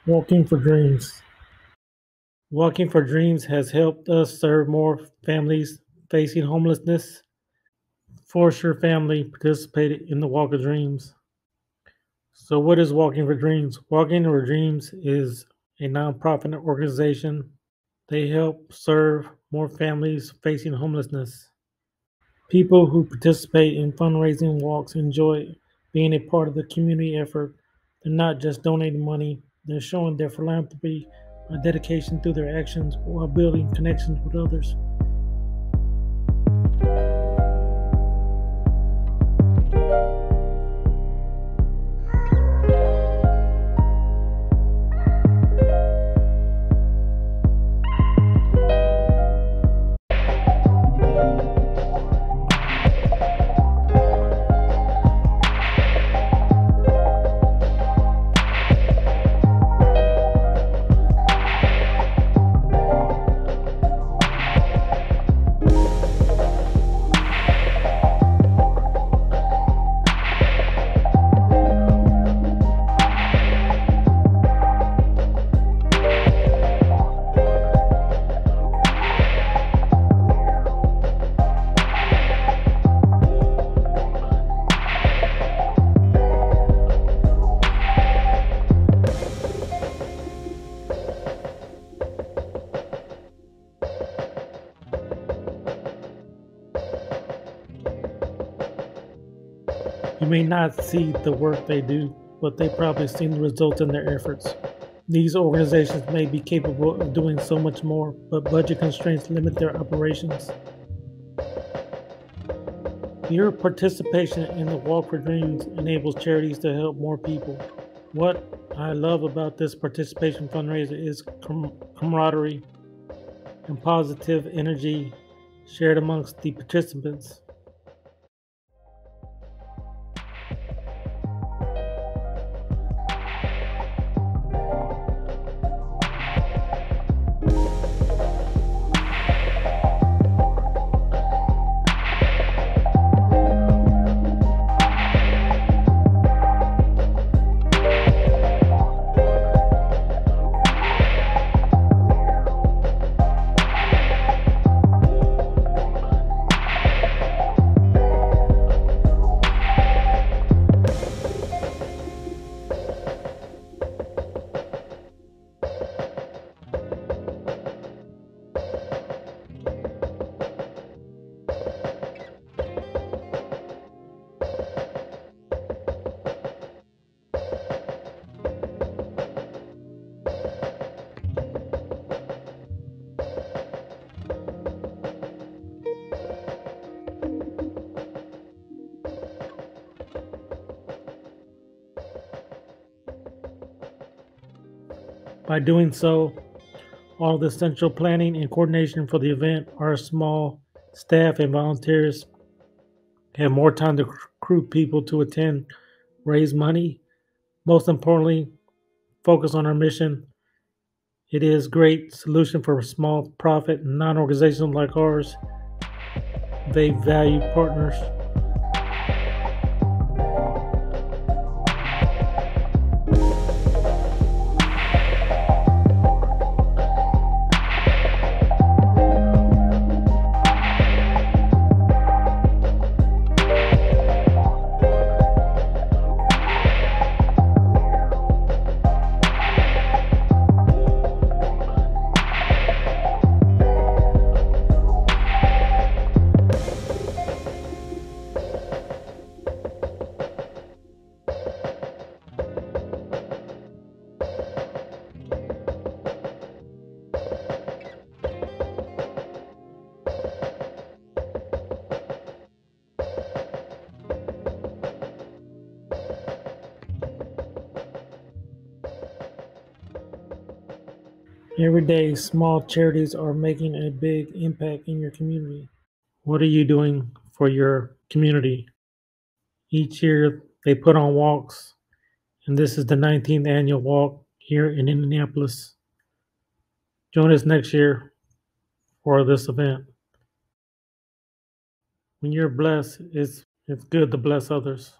Walking for Dreams. Walking for Dreams has helped us serve more families facing homelessness. Force Your Family participated in the Walk of Dreams. So, what is Walking for Dreams? Walking for Dreams is a nonprofit organization. They help serve more families facing homelessness. People who participate in fundraising walks enjoy being a part of the community effort. They're not just donating money, they're showing their philanthropy and dedication through their actions while building connections with others. You may not see the work they do, but they probably seen the results in their efforts. These organizations may be capable of doing so much more, but budget constraints limit their operations. Your participation in the Walk for Dreams enables charities to help more people. What I love about this participation fundraiser is camaraderie and positive energy shared amongst the participants. By doing so, all the central planning and coordination for the event, our small staff and volunteers have more time to recruit people to attend, raise money, most importantly, focus on our mission. It is a great solution for small profit and non-organizations like ours. They value partners. Every day, small charities are making a big impact in your community. What are you doing for your community? Each year, they put on walks, and this is the 19th annual walk here in Indianapolis. Join us next year for this event. When you're blessed, it's good to bless others.